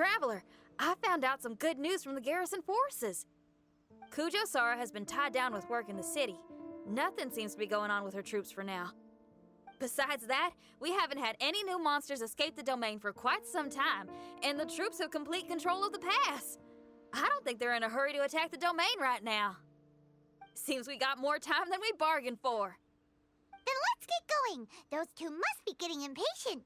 traveler. I found out some good news from the garrison forces. Kujo-Sara has been tied down with work in the city. Nothing seems to be going on with her troops for now. Besides that, we haven't had any new monsters escape the domain for quite some time, and the troops have complete control of the pass. I don't think they're in a hurry to attack the domain right now. Seems we got more time than we bargained for. Then let's get going. Those two must be getting impatient.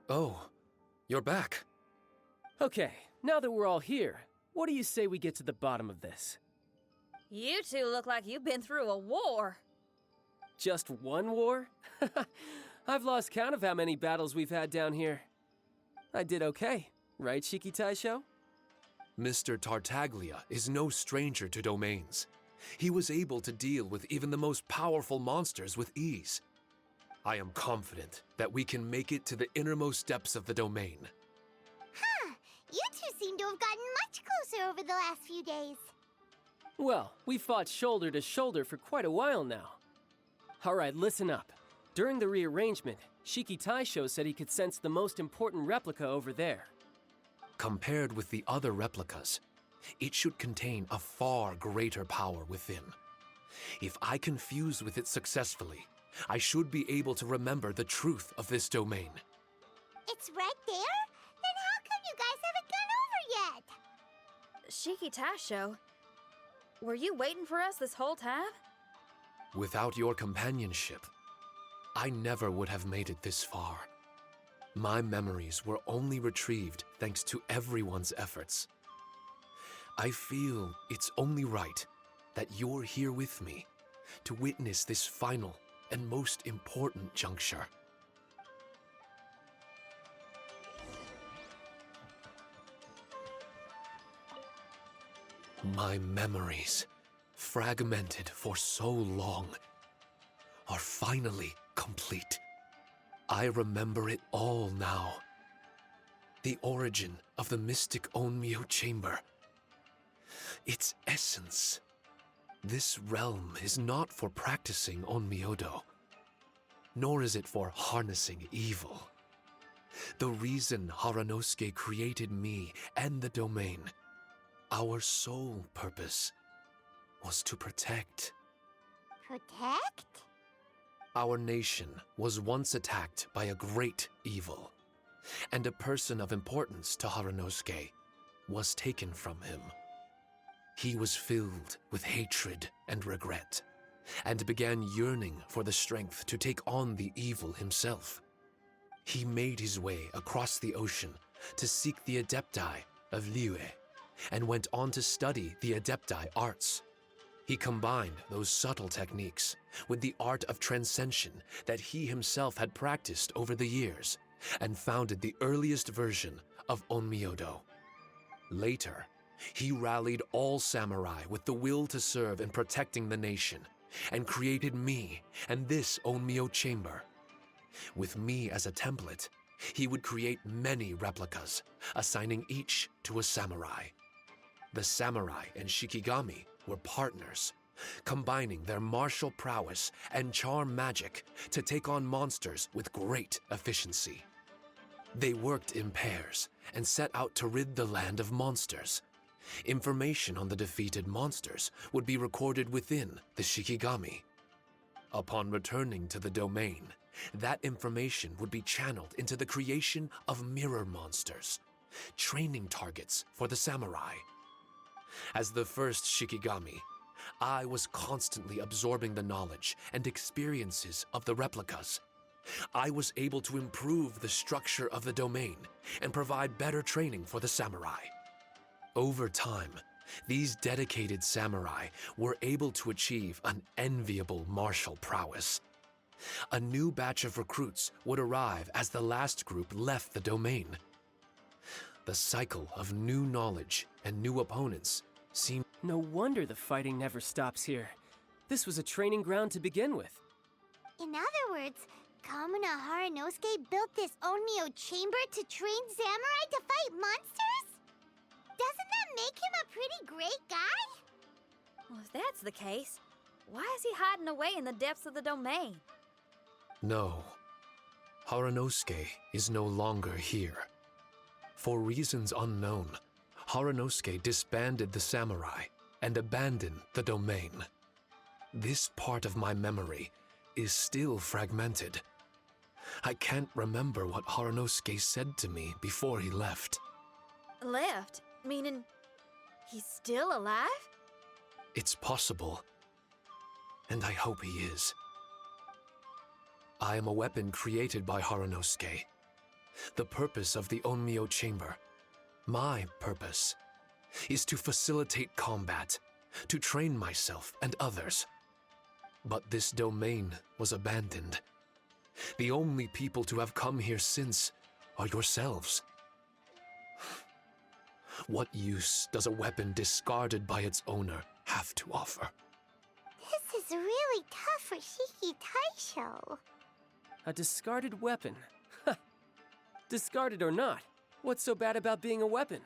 Oh, you're back. Okay, now that we're all here, what do you say we get to the bottom of this? You two look like you've been through a war. Just one war? I've lost count of how many battles we've had down here. I did okay, right, Shiki Taisho? Mr. Tartaglia is no stranger to domains. He was able to deal with even the most powerful monsters with ease. I am confident that we can make it to the innermost depths of the domain. Huh. You two seem to have gotten much closer over the last few days. Well, we fought shoulder to shoulder for quite a while now. Alright, listen up. During the rearrangement, Shiki Taisho said he could sense the most important replica over there. Compared with the other replicas, it should contain a far greater power within. If I can fuse with it successfully, I should be able to remember the truth of this domain. It's right there? Then how come you guys haven't gone over yet? Shiki Taisho, were you waiting for us this whole time? Without your companionship, I never would have made it this far. My memories were only retrieved thanks to everyone's efforts. I feel it's only right that you're here with me to witness this final and most important juncture. My memories, fragmented for so long, are finally complete. I remember it all now. The origin of the mystic Onmyo chamber. Its essence. This realm is not for practicing Onmyodo, nor is it for harnessing evil. The reason Haranosuke created me and the domain, our sole purpose, was to protect. Protect? Our nation was once attacked by a great evil, and a person of importance to Haranosuke was taken from him. He was filled with hatred and regret, and began yearning for the strength to take on the evil himself. He made his way across the ocean to seek the Adepti of Liyue, and went on to study the Adepti arts. He combined those subtle techniques with the art of transcension that he himself had practiced over the years, and founded the earliest version of Onmyodo. Later, he rallied all samurai with the will to serve in protecting the nation, and created me and this Onmyo chamber. With me as a template, he would create many replicas, assigning each to a samurai. The samurai and Shikigami were partners, combining their martial prowess and charm magic to take on monsters with great efficiency. They worked in pairs and set out to rid the land of monsters. Information on the defeated monsters would be recorded within the Shikigami. Upon returning to the domain, That information would be channeled into the creation of mirror monsters, training targets for the samurai. As the first Shikigami, I was constantly absorbing the knowledge and experiences of the replicas. I was able to improve the structure of the domain and provide better training for the samurai. Over time, these dedicated samurai were able to achieve an enviable martial prowess. A new batch of recruits would arrive as the last group left the domain. The cycle of new knowledge and new opponents seemed... No wonder the fighting never stops here. This was a training ground to begin with. In other words, Kamuna Haranosuke built this Onmyo chamber to train samurai to fight monsters? Doesn't that make him a pretty great guy? Well, if that's the case, why is he hiding away in the depths of the domain? No. Haranosuke is no longer here. For reasons unknown, Haranosuke disbanded the samurai and abandoned the domain. This part of my memory is still fragmented. I can't remember what Haranosuke said to me before he left. Left? Meaning, he's still alive? It's possible. And I hope he is. I am a weapon created by Haranosuke. The purpose of the Onmyo chamber, my purpose, is to facilitate combat, to train myself and others. But this domain was abandoned. The only people to have come here since are yourselves. What use does a weapon discarded by its owner have to offer? This is really tough for Shiki Taisho. A discarded weapon. Discarded or not, what's so bad about being a weapon?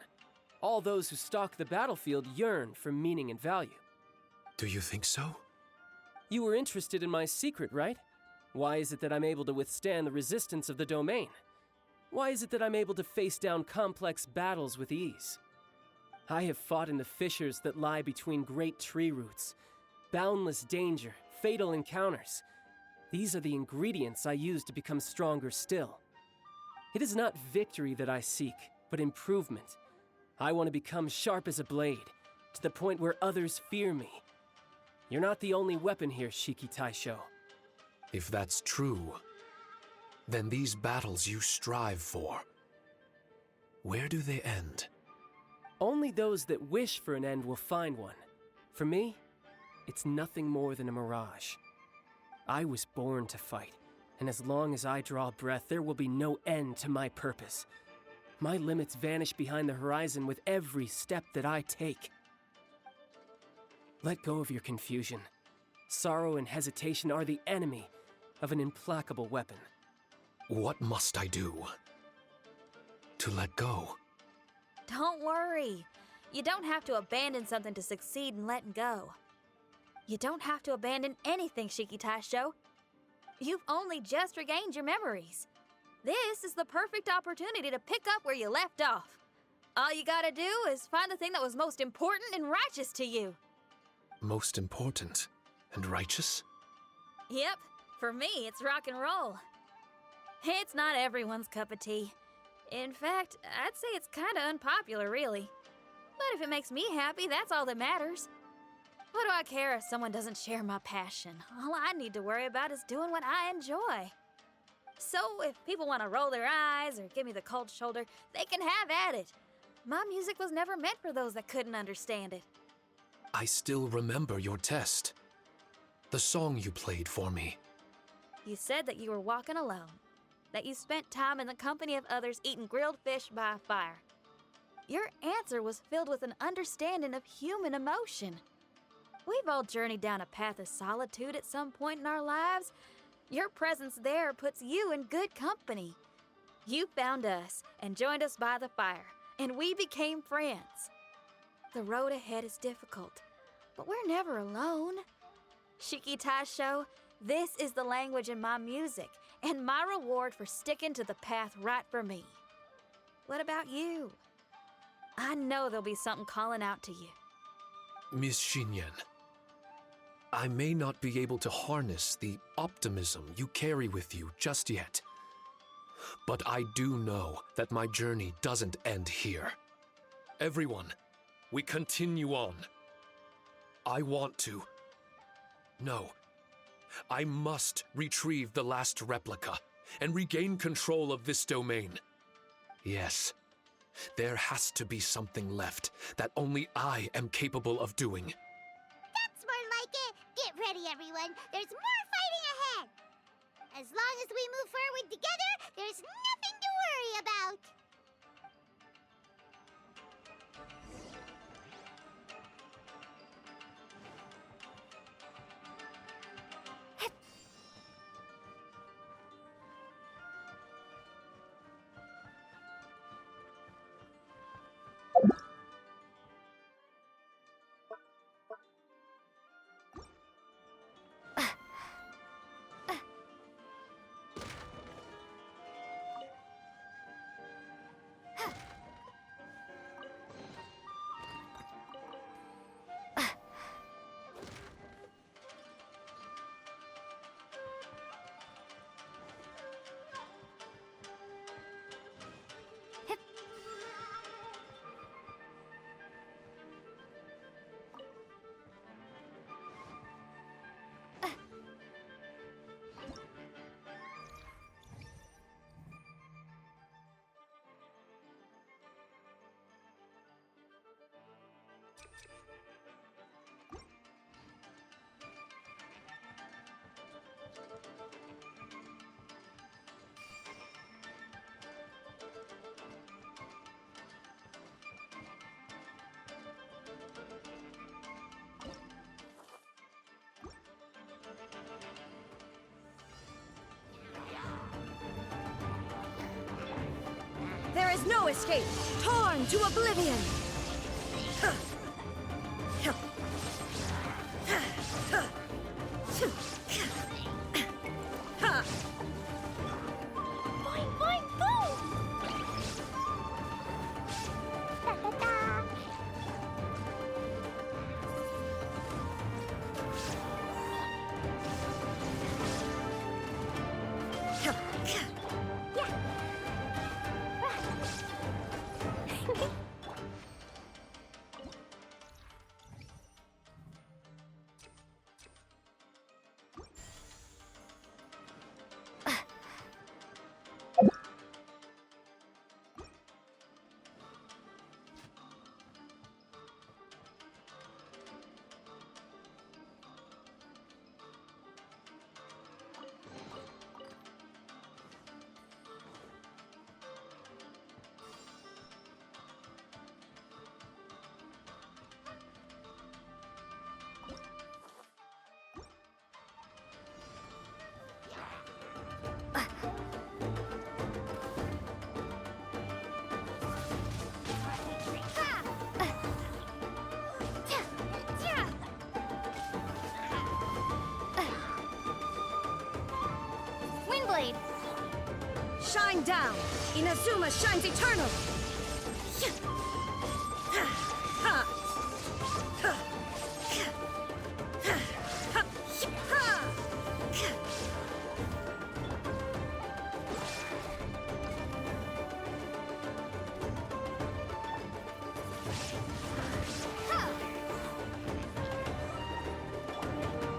All those who stalk the battlefield yearn for meaning and value. Do you think so? You were interested in my secret, right? Why is it that I'm able to withstand the resistance of the domain? Why is it that I'm able to face down complex battles with ease? I have fought in the fissures that lie between great tree roots. Boundless danger, fatal encounters. These are the ingredients I use to become stronger still. It is not victory that I seek, but improvement. I want to become sharp as a blade, to the point where others fear me. You're not the only weapon here, Shiki Taisho. If that's true, then these battles you strive for, where do they end? Only those that wish for an end will find one. For me, it's nothing more than a mirage. I was born to fight, and as long as I draw breath, there will be no end to my purpose. My limits vanish behind the horizon with every step that I take. Let go of your confusion. Sorrow and hesitation are the enemy of an implacable weapon. What must I do to let go? Don't worry. You don't have to abandon something to succeed in letting go. You don't have to abandon anything, Shiki Taisho. You've only just regained your memories. This is the perfect opportunity to pick up where you left off. All you gotta do is find the thing that was most important and righteous to you. Most important and righteous? Yep, for me, it's rock and roll. It's not everyone's cup of tea. In fact, I'd say it's kinda unpopular, really. But if it makes me happy, that's all that matters. What do I care if someone doesn't share my passion? All I need to worry about is doing what I enjoy. So if people want to roll their eyes or give me the cold shoulder, they can have at it. My music was never meant for those that couldn't understand it. I still remember your test. The song you played for me. You said that you were walking alone, that you spent time in the company of others eating grilled fish by a fire. Your answer was filled with an understanding of human emotion. We've all journeyed down a path of solitude at some point in our lives. Your presence there puts you in good company. You found us and joined us by the fire, and we became friends. The road ahead is difficult, but we're never alone. Shiki Taisho, this is the language in my music, and my reward for sticking to the path right for me. What about you? I know there'll be something calling out to you. Miss Shinyan, I may not be able to harness the optimism you carry with you just yet. But I do know that my journey doesn't end here. Everyone, we continue on. I want to. No. I must retrieve the last replica and regain control of this domain. Yes, there has to be something left that only I am capable of doing. That's more like it. Get ready, everyone. There's more fighting ahead. As long as we move forward together, there's nothing to worry about. There is no escape! Torn to oblivion! Boing, boing, boom! Da-da-da! Windblade! Shine down! Inazuma shines eternal!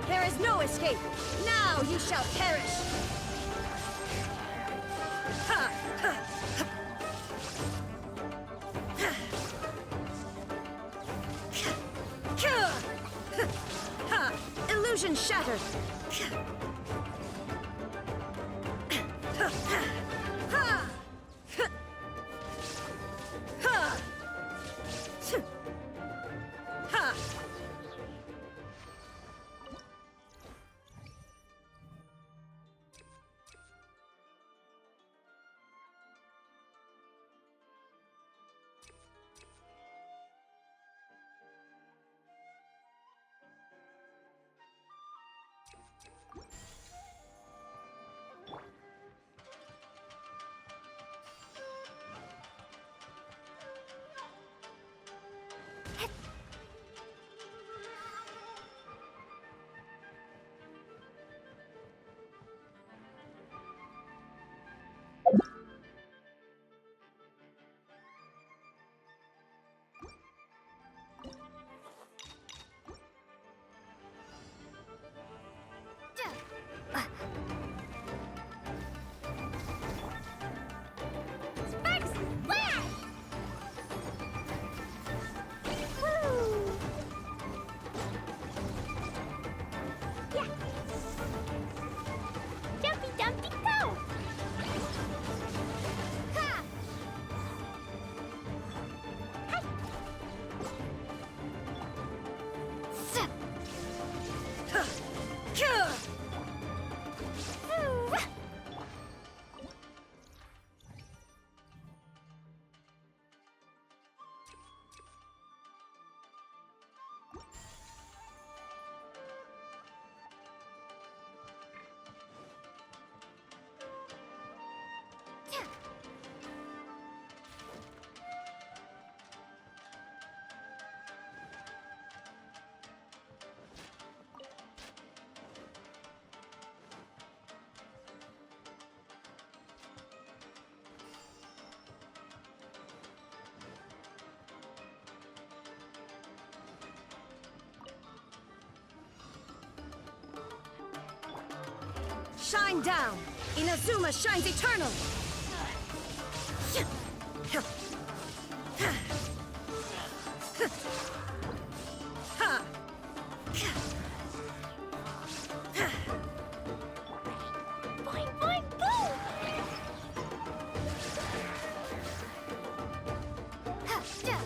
There is no escape! Now you shall perish! Illusion shattered! Shine down! Inazuma shines eternal! Boing, boing, boom! Ha, yeah.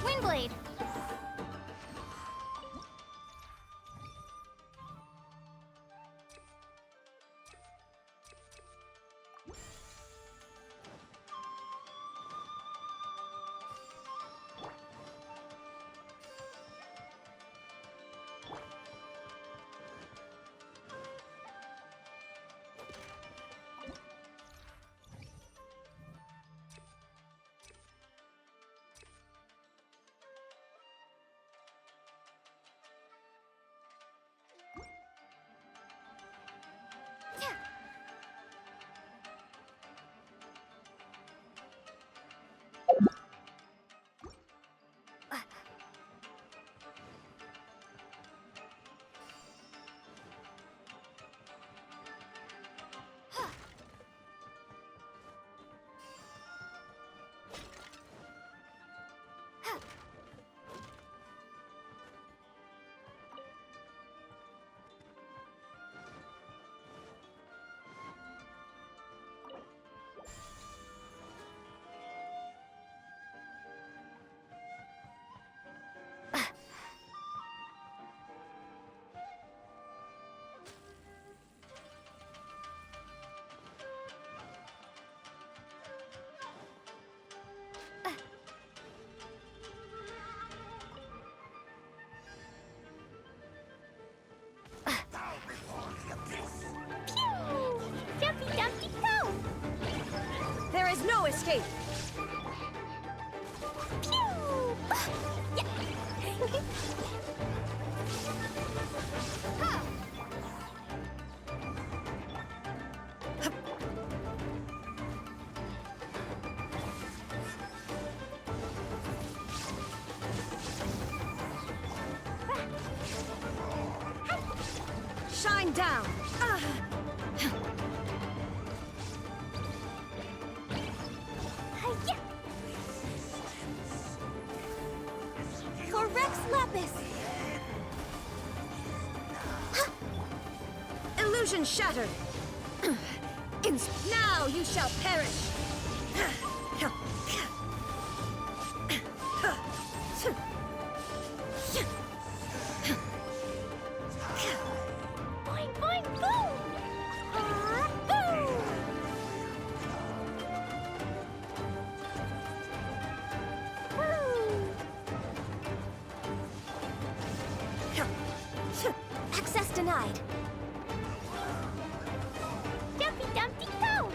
Windblade! Jumpy, jumpy, go! There is no escape! Pew! Yeah. Ha! Shine down! Hi-ya! For Rex Lapis! Illusion shattered! Now you shall perish! Boing, boing, boom! Boom! Access denied! Dumpy, dumpy, go!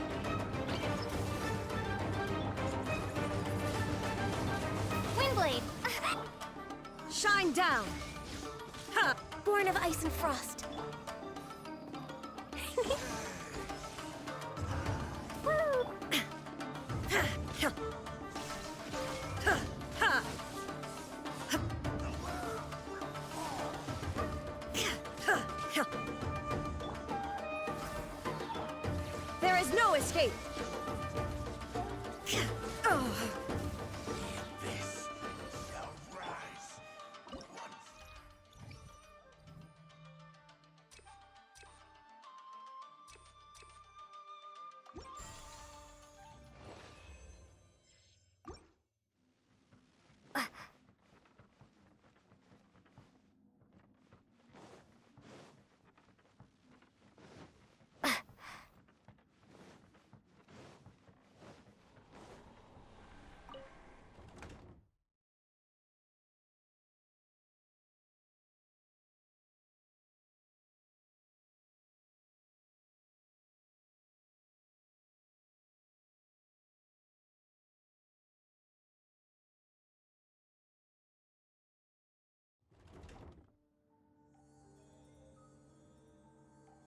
Windblade! Shine down! Born of ice and frost! Woo! There is no escape!